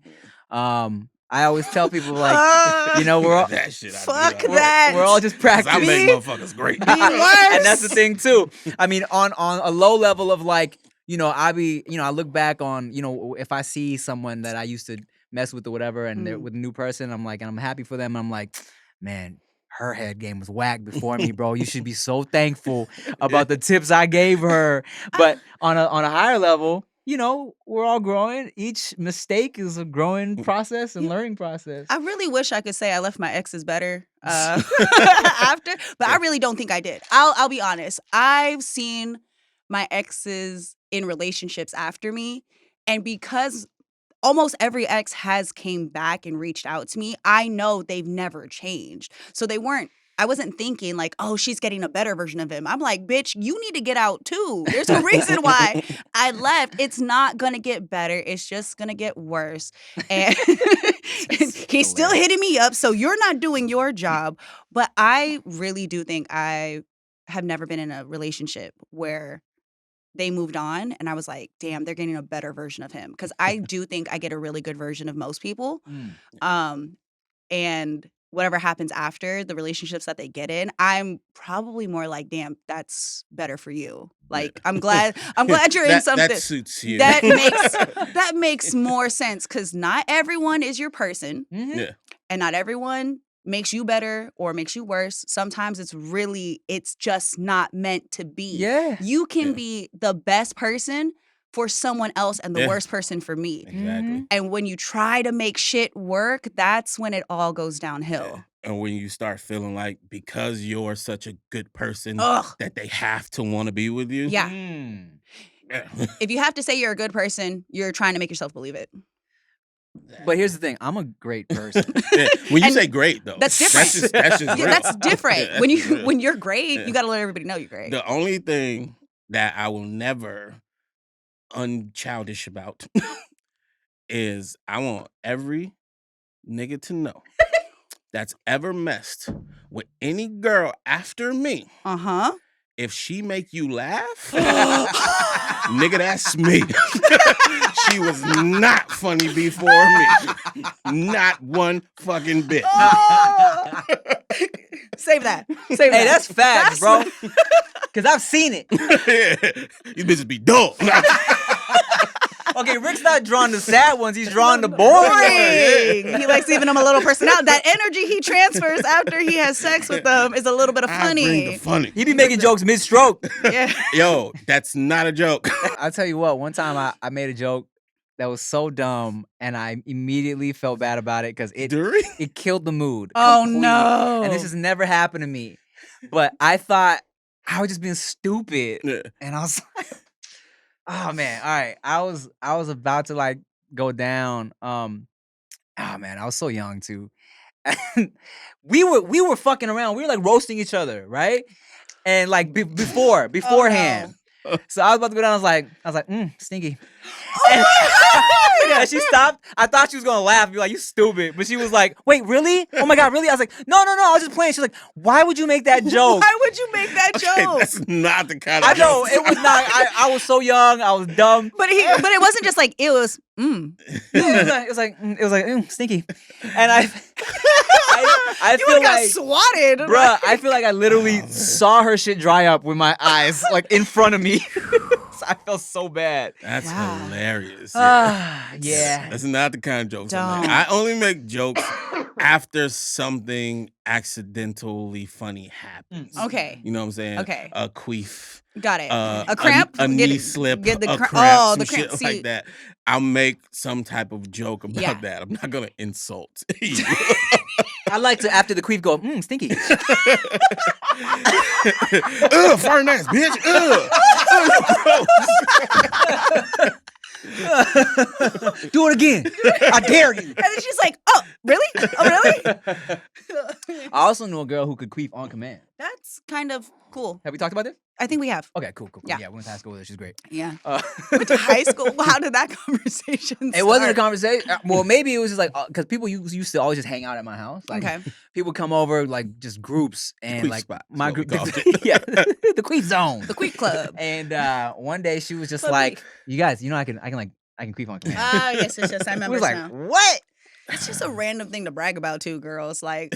I always tell people like, we're all, that shit. Fuck I do. that. we're all just 'Cause I practicing. make motherfuckers great. And that's the thing too. I mean, on a low level of like, I look back on, if I see someone that I used to mess with or whatever, and they're with a new person, I'm like, and I'm happy for them. And I'm like, man, her head game was whack before me, bro. You should be so thankful about the tips I gave her. But on a higher level, we're all growing. Each mistake is a growing process and learning process. I really wish I could say I left my exes better after, but I really don't think I did. I'll be honest. I've seen my exes in relationships after me, and because almost every ex has came back and reached out to me, I know they've never changed. So I wasn't thinking like, oh, she's getting a better version of him. I'm like, bitch, you need to get out too. There's a reason why I left. It's not going to get better. It's just going to get worse. And he's still hitting me up. So you're not doing your job. But I really do think I have never been in a relationship where they moved on and I was like, damn, they're getting a better version of him. Because I do think I get a really good version of most people. And whatever happens after the relationships that they get in, I'm probably more like, damn, that's better for you. Like, I'm glad you're in something that suits you. That makes more sense, because not everyone is your person. Yeah. And not everyone makes you better or makes you worse. Sometimes it's just not meant to be. Yeah. You can be the best person for someone else and the worst person for me. Exactly. And when you try to make shit work, that's when it all goes downhill. Yeah. And when you start feeling like because you're such a good person that they have to want to be with you. Yeah. Yeah. If you have to say you're a good person, you're trying to make yourself believe it. But here's the thing, I'm a great person. Yeah. When you And say great though, that's different. That's just Yeah, real. that's different. Yeah, When that's real. when you're great, you got to let everybody know you're great. The only thing that I will never unchildish about is I want every nigga to know that's ever messed with any girl after me. Uh-huh. If she make you laugh, nigga, that's me. She was not funny before me. Not one fucking bit. Oh! Save that. Save Hey, that. that's facts, bro. Because I've seen it. You bitches be dull. Okay, Rick's not drawing the sad ones. He's drawing the boring ones. He likes giving them a little personality. That energy he transfers after he has sex with them is a little bit of I bring the funny. funny. He be making jokes mid-stroke. Yeah. Yo, that's not a joke. I'll tell you what, one time I made a joke that was so dumb, and I immediately felt bad about it because During? it killed the mood. Oh, completely. no. And this has never happened to me. But I thought I was just being stupid. Yeah. And I was like, oh man, all right. I was about to like go down. Oh man, I was so young too. And we were fucking around. We were like roasting each other, right? And like beforehand. So I was about to go down. I was like, stinky. And she stopped. I thought she was gonna laugh and be like, "You stupid," but she was like, "Wait, really? Oh my god, really?" I was like, "No, I was just playing." She's like, "Why would you make that joke?" Why would you make that Okay, joke? that's not the kind of I know joke. it was not. I was so young. I was dumb. But it wasn't just like it was. It was like stinky, and I You feel got like, swatted, bruh, I feel like I literally saw her shit dry up with my eyes, like in front of me. So I felt so bad. That's Wow. hilarious. Yeah. That's not the kind of jokes I Don't. make. I only make jokes after something accidentally funny happens. Okay. You know what I'm saying? Okay. A queef. Got it. A a cramp, a Get knee it- slip, Get the a cramp. cramp, Oh, some the cramp. shit See, like that. I'll make some type of joke about Yeah. that. I'm not gonna insult you. I like to after the queef go, stinky. Fart ass bitch. Do it again. I dare you. and then she's like, "Oh, really? Oh, really?" I also know a girl who could queef on command. That's kind of cool. Have we talked about this? I think we have. Okay, cool. Yeah. Yeah, we went to high school with her. She's great. Yeah. Uh, Went to high school. How did that conversation It wasn't a start? conversation. Well, maybe it was just like because people used to always just hang out at my house. Like, Okay. people come over like just groups and queef like spot is my what we group, called yeah, the queef zone, The Queef Club. And one day she was just Club like, queef. "You guys, I can queef on command." Ah, yes. I We remember was this like, now. "What?" That's just a random thing to brag about too, girls. Like,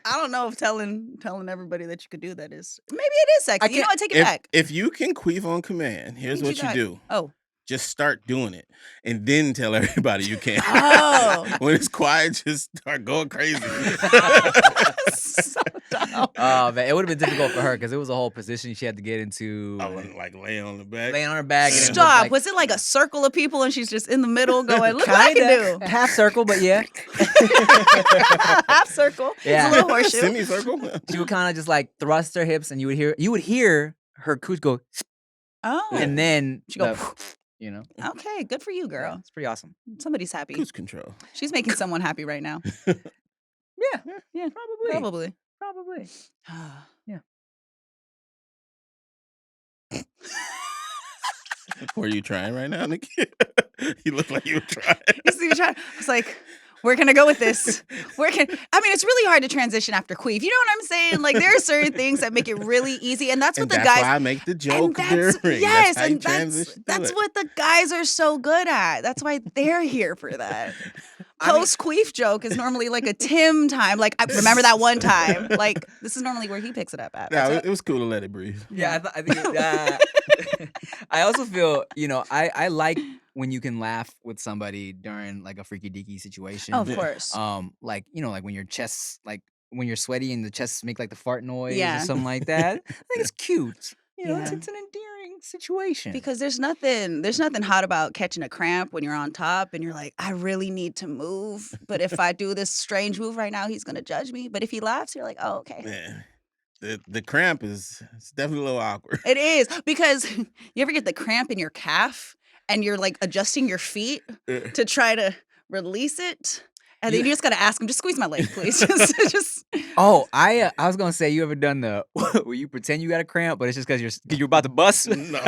I don't know if telling everybody that you could do that is maybe it is sexy. You know what? Take it back. If you can queef on command, here's Think what you got- do. Oh. Just start doing it, and then tell everybody you can. Oh. When it's quiet, just start going crazy. So dumb. Oh man, it would have been difficult for her because it was a whole position she had to get into. I wouldn't like lay on the back. Laying on her back. And it Stop. like, Was it like a circle of people and she's just in the middle going, "Look what I can do." half circle, but yeah. Half circle. Yeah. It's a little horseshoe. Semicircle. She would kind of just like thrust her hips, and you would hear her cooch go, Oh. and then She go, you know, okay, good for you, yeah, girl. it's pretty awesome. Somebody's happy. Cruise control. She's making someone happy right now. Yeah, Yeah, probably. probably. Yeah. Were you trying right now, Nikki? You look like you were trying. You see, I was like, where can I go with this? It's really hard to transition after queef. You know what I'm saying? Like, there are certain things that make it really easy, and that's what And the that's guys. why I make the joke that's, during. yes, that's how you and that's transition that's to it. what the guys are so good at. That's why they're here for that. I mean- Post queef joke is normally like a Tim time. Like, I remember that one time. Like, this is normally where he picks it up at. No, it was cool to let it breathe. Yeah, I think. I also feel, I like when you can laugh with somebody during like a freaky deaky situation. Oh, of course. Like like when your chest, like when you're sweaty and the chest make like the fart noise Yeah. or something like that. I think it's cute. It's Yeah. an endearing situation. Because there's nothing hot about catching a cramp when you're on top and you're like, I really need to move. But if I do this strange move right now, he's gonna judge me. But if he laughs, you're like, oh, okay. Yeah. The cramp it's definitely a little awkward. It is. Because you ever get the cramp in your calf and you're like adjusting your feet to try to release it? And then you just gotta ask him, just squeeze my leg, please. just Oh, I was gonna say, you ever done the where you pretend you got a cramp, but it's just because you're about to bust? No.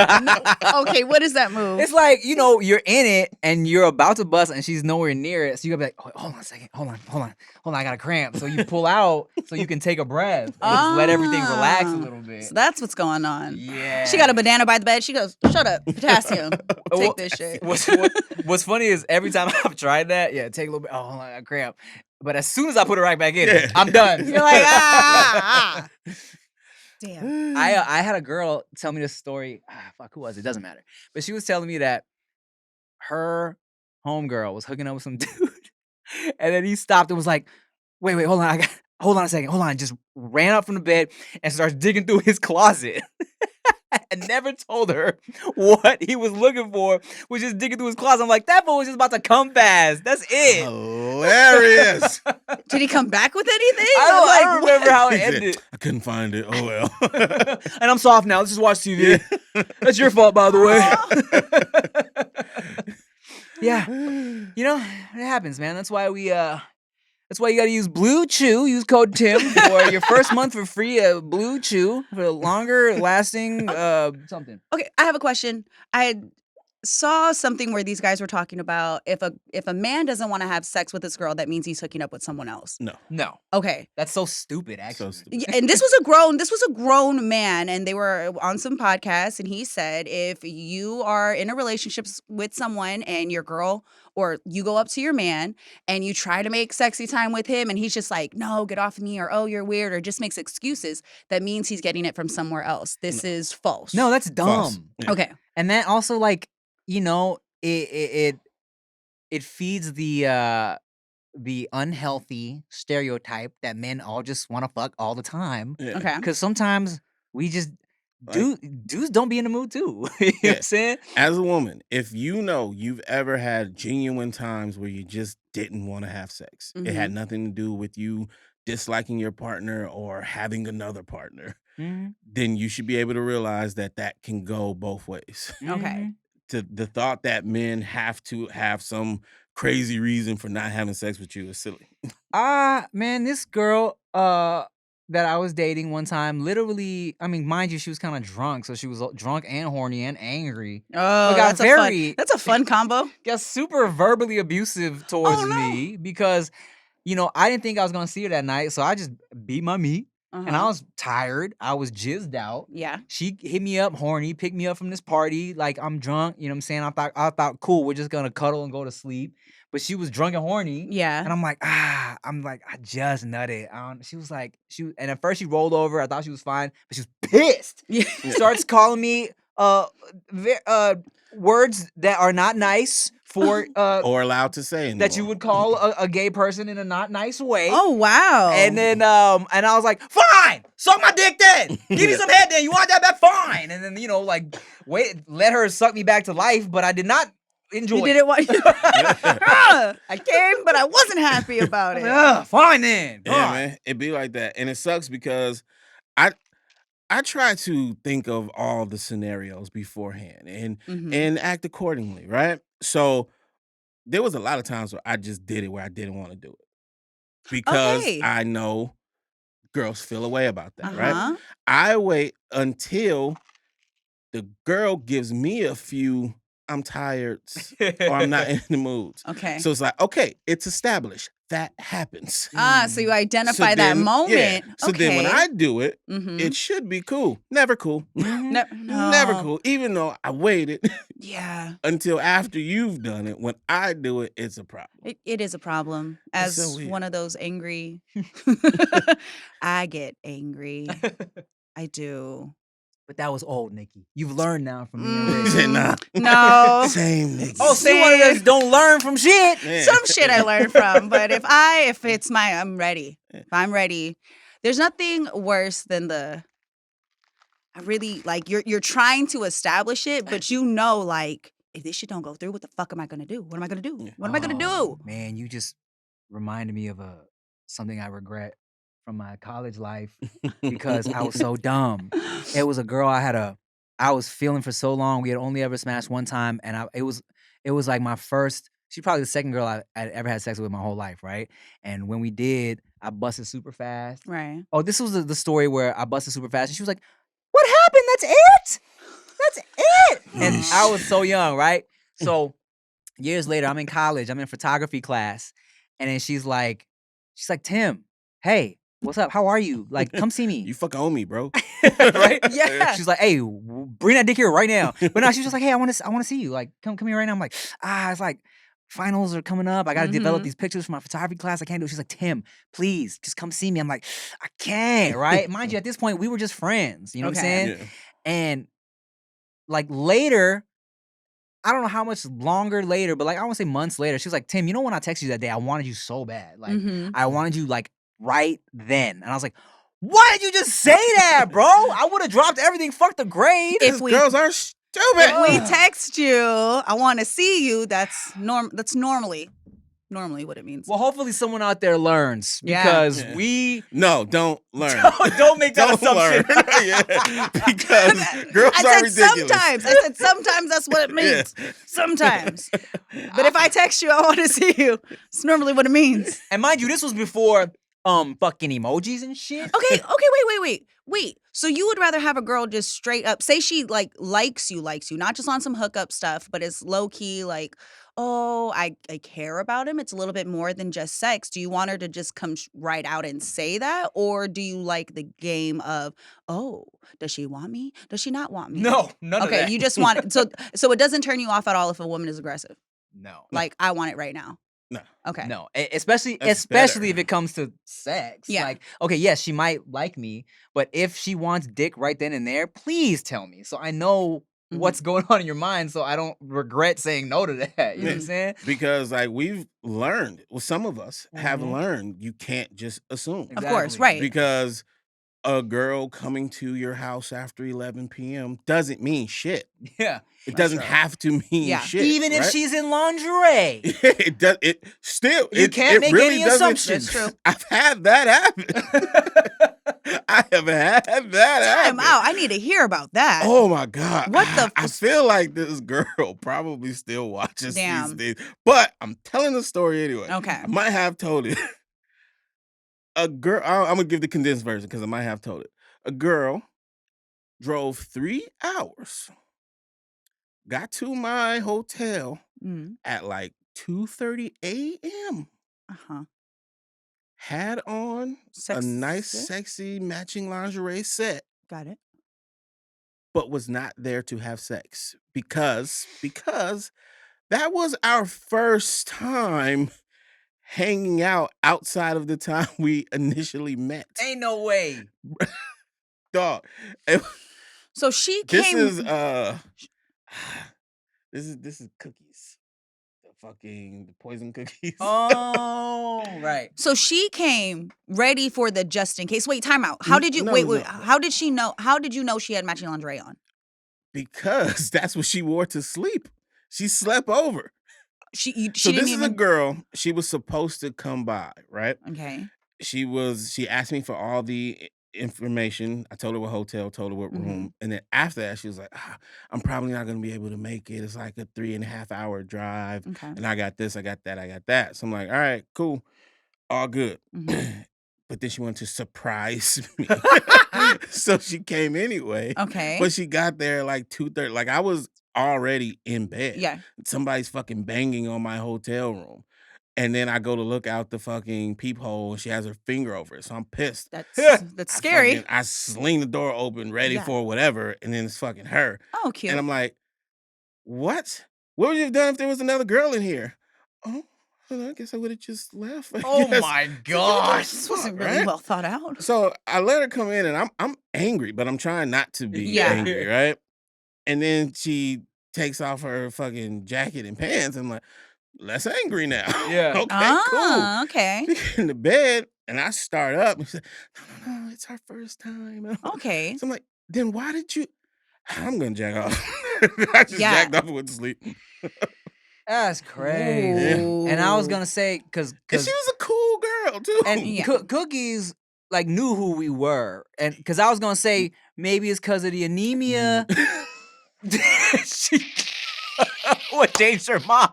okay, what is that move? It's like, you're in it and you're about to bust and she's nowhere near it. So you gotta be like, oh, hold on a second. Hold on, I got a cramp. So you pull out so you can take a breath and just let everything relax a little bit. So that's what's going on. Yeah. She got a banana by the bed. She goes, shut up, potassium. Take this shit. What's funny is every time I've tried that, take a little bit. Oh, hold on, I got a cramp. But as soon as I put it right back in, I'm done. You're like, ah. Damn. I had a girl tell me this story. Fuck, who was it? Doesn't matter. But she was telling me that her homegirl was hooking up with some dude, and then he stopped and was like, "Wait, hold on, hold on a second, hold on." Just ran up from the bed and starts digging through his closet. And never told her what he was looking for, was just digging through his closet. I'm like, that boy was just about to come fast. That's it. Hilarious. Did he come back with anything? I don't remember how it He said, ended. I couldn't find it. Oh well. And I'm soft now. Let's just watch TV. That's your fault, by the way. Yeah. You know, it happens, man. That's why you gotta use Blue Chew. Use code Tim for your first month for free. Blue Chew for longer lasting something. Okay, I have a question. I saw something where these guys were talking about if a man doesn't want to have sex with this girl, that means he's hooking up with someone else. No, Okay. that's so stupid. Actually, So stupid. Yeah, and this was a grown man, and they were on some podcast, and he said if you are in a relationship with someone and your girl, or you go up to your man and you try to make sexy time with him and he's just like, no, get off of me, or oh, you're weird, or just makes excuses, that means he's getting it from somewhere else. This is false. no, that's dumb. False. Yeah. Okay. And then also, like, you know, it feeds the unhealthy stereotype that men all just want to fuck all the time. Yeah. Okay. Because sometimes we just Like- dudes don't be in the mood too. You know what I'm saying? As a woman, if you know you've ever had genuine times where you just didn't want to have sex, it had nothing to do with you disliking your partner or having another partner, then you should be able to realize that that can go both ways. Okay. To the thought that men have to have some crazy reason for not having sex with you is silly. Man, this girl that I was dating one time, literally, I mean, mind you, she was kind of drunk, so she was drunk and horny and angry. Oh, got that's a fun combo. Got super verbally abusive towards me because, you know, I didn't think I was gonna see her that night, so I just beat my meat. And I was tired. I was jizzed out. Yeah. She hit me up horny, picked me up from this party. Like, I'm drunk. You know what I'm saying? I thought, cool, we're just going to cuddle and go to sleep. But she was drunk and horny. Yeah. And I'm like, I just nutted. She was like, and at first she rolled over. I thought she was fine, but she was pissed. Yeah. Starts calling me words that are not nice for Or allowed to say that you would call a gay person in a not nice way. Oh, wow. And then and I was like, fine, suck my dick then. Give me some head then. You want that back? Fine. And then, you know, like, let her suck me back to life, but I did not enjoy You didn't want I came, but I wasn't happy about it. Fine then. Yeah, man. It be like that. And it sucks because I try to think of all the scenarios beforehand and act accordingly, right? So there was a lot of times where I just did it where I didn't want to do it. Because I know girls feel a way about that, right? I wait until the girl gives me a few I'm tired or I'm not in the mood. Okay. So it's like, okay, it's established. That happens. So you identify that moment. Yeah. So then when I do it, it should be cool. Never cool. Never cool. Even though I waited until after you've done it. When I do it, it's a problem. It is a problem. It's As so weird. one of those angry, I get angry. I do. But that was old, Nikki. You've learned now from me He already. said, nah. No. Same nigga. Oh, see, one of those don't learn from shit. Yeah. Some shit I learned from, but if it's I'm ready. If I'm ready. There's nothing worse than I really, like, you're trying to establish it, but you know, like, if this shit don't go through, what the fuck am I gonna do? What am I gonna do? What am I gonna do? Man, you just reminded me of something I regret from my college life because I was so dumb. It was a girl I was feeling for so long. We had only ever smashed one time, and it was like my first. She's probably the second girl I'd ever had sex with my whole life, right? And when we did, I busted super fast. Right. Oh, this was the story where I busted super fast, and she was like, "What happened? That's it? That's it?" And I was so young, right? So years later, I'm in college. I'm in photography class, and then she's like, "Tim, hey, what's up? How are you? Like, come see me." You fucking owe me, bro. Right? Yeah. She's like, "Hey, bring that dick here right now." But now she's just like, "Hey, I want to see you. Like, come here right now." I'm like, it's like finals are coming up. I got to develop these pictures for my photography class. I can't do it. She's like, "Tim, please, just come see me." I'm like, "I can't." Right? Mind you, at this point, we were just friends. You know what I'm saying? Yeah. And like later, I don't know how much longer later, but like I want to say months later, she was like, Tim, you know when I texted you that day, I wanted you so bad. Like I wanted you like right then. And I was like, why did you just say that, bro? I would have dropped everything. Fuck the grade. If we Girls are stupid. if we text you, I want to see you. That's normally what it means. Well, hopefully someone out there learns Yeah. because Yeah. we No, don't learn. don't make that Don't learn. assumption. Yeah, because girls I are said ridiculous. sometimes. I said sometimes that's what it means. Yeah. Sometimes. But if I text you, I want to see you. It's normally what it means. And mind you, this was before fucking emojis and shit. Okay, wait. So you would rather have a girl just straight up say she like likes you, not just on some hookup stuff, but it's low key like, oh, I care about him. It's a little bit more than just sex. Do you want her to just come right out and say that, or do you like the game of, oh, does she want me? Does she not want me? No, none of Okay, that. you just want it. So it doesn't turn you off at all if a woman is aggressive. No. Like I want it right now. No. Okay. No, especially That's if better. it comes to sex. Yeah. Like, okay, yes, she might like me, but if she wants dick right then and there, please tell me so I know what's going on in your mind, so I don't regret saying no to that. You know what I'm saying? Because like we've learned, well, some of us have Mhm. learned you can't just assume. Of course, Exactly. right. Because a girl coming to your house after 11 p.m. doesn't mean shit. Yeah. It doesn't true. have to mean Yeah. shit. Even if right? she's in lingerie. it does. It still. You it, can't it make really any doesn't- assumptions. That's true. I've had that happen. I have had that happen. Time out. I need to hear about that. Oh my God. What the I feel like this girl probably still watches Damn. these things. But I'm telling the story anyway. Okay. I might have told it. A girl, I'm gonna give the condensed version because I might have told it. A girl drove 3 hours, got to my hotel Mm. at like 2:30 a.m. Uh-huh. Had on a nice, Sex- sexy matching lingerie set, Got it. but was not there to have sex because that was our first time hanging out outside of the time we initially met. Ain't no way. Dog. it- So she This came. is this is cookies. The poison cookies. Oh, right. So she came ready for the just in case. Wait, time out. How did you No, wait? no. How did she know? How did you know she had matching lingerie on? Because that's what she wore to sleep. She slept over. She So didn't this is a even. girl. She was supposed to come by, right? Okay. She asked me for all the information. I told her what hotel, told her what room. And then after that, she was like, I'm probably not gonna be able to make it. It's like a 3.5 hour drive. Okay. And I got this, I got that, I got that. So I'm like, all right, cool. All good. Mhm. But then she wanted to surprise me. So she came anyway. Okay. But she got there like 2:30. Like I was already in bed. Yeah. Somebody's fucking banging on my hotel room. And then I go to look out the fucking peephole and she has her finger over it. So I'm pissed. That's scary. I sling the door open, ready Yeah. for whatever, and then it's fucking her. Oh, cute. And I'm like, what? What would you have done if there was another girl in here? Oh, well, I guess I would have just left. I Oh guess. my This gosh. wasn't really right? well thought out. So I let her come in and I'm angry, but I'm trying not to be Yeah. angry, right? And then she takes off her fucking jacket and pants. And I'm like, less angry now. Yeah. Okay, cool. Okay. We get in the bed and I start up and she said, no, it's our first time. Okay. So I'm like, then why did you? I'm gonna jack off. I just Yeah. jacked off and went to sleep. That's crazy. Ooh. And I was gonna say, cause And she was a cool girl too. and Yeah. Cookies like knew who we were, and because I was gonna say maybe it's because of the anemia. She what changed her mind?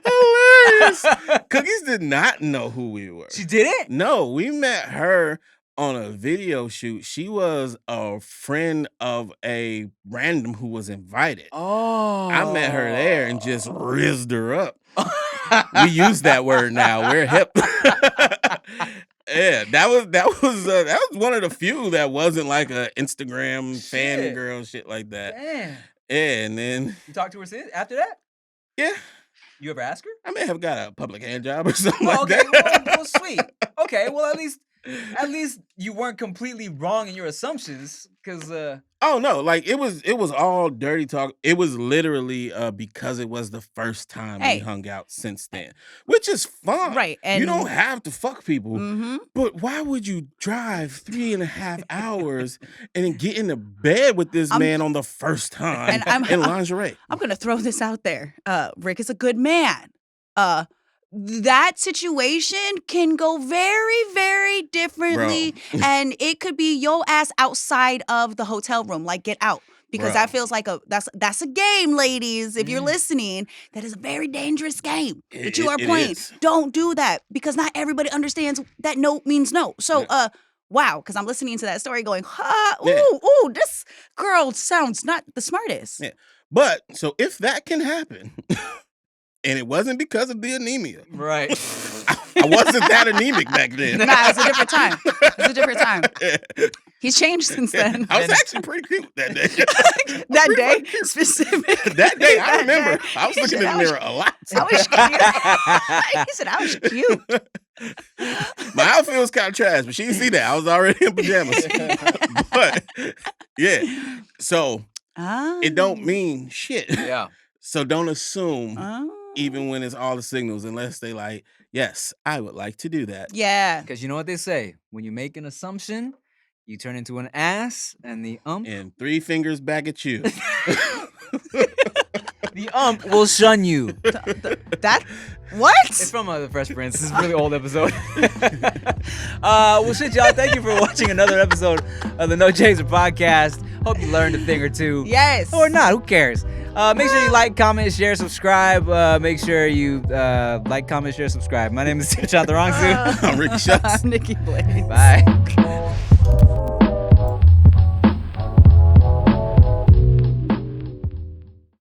Hilarious. Cookies did not know who we were. She didn't. No, we met her on a video shoot. She was a friend of a random who was invited. Oh, I met her there and just rizzed her up. We use that word now. We're hip. Yeah, that was one of the few that wasn't like a Instagram Shit. fangirl shit like that. Damn. Yeah, and then You talked to her since after that? yeah, You ever ask her? I may have got a public hand job or something Well, like okay, that. well, sweet. Okay, well, at least At least you weren't completely wrong in your assumptions, because Oh no, like it was all dirty talk. It was literally because it was the first time we Hey. hung out since then, which is fine. Right, you don't and- have to fuck people, Mm-hmm. but why would you drive 3.5 hours and then get into bed with this man on the first time And I'm- in lingerie? I'm gonna throw this out there. Rick is a good man. That situation can go very, very differently, and it could be your ass outside of the hotel room. Like, get out, because Bro. that feels like that's a game, ladies. If you're listening, that is a very dangerous game that you are It playing. is. Don't do that, because not everybody understands that no means no. So, wow, because I'm listening to that story, going, ooh, this girl sounds not the smartest. Yeah. But so if that can happen, and it wasn't because of the anemia, right. I wasn't that anemic back then. Nah, it's a different time. It's a different time. He's changed since then. I was actually pretty cute that day. That day, specific. That day, I That remember. day. I was looking in the mirror a lot. I was cute. He said I was cute. My outfit was kind of trash, but she didn't see that. I was already in pajamas. But yeah, so it don't mean shit. Yeah. So don't assume, Oh. even when it's all the signals, unless they like, yes, I would like to do that. Yeah. Because you know what they say: when you make an assumption, you turn into an ass, and the And 3 fingers back at you. will shun you. That what? It's from The Fresh Prince. This is a really old episode. Well, shit, y'all. Thank you for watching another episode of the No Chaser podcast. Hope you learned a thing or two. Yes. Or not. Who cares? Make sure you like, comment, share, subscribe. Make sure you like, comment, share, subscribe. My name is Chantarangsu. I'm Ricky Shucks. Nikki Blaze. Bye.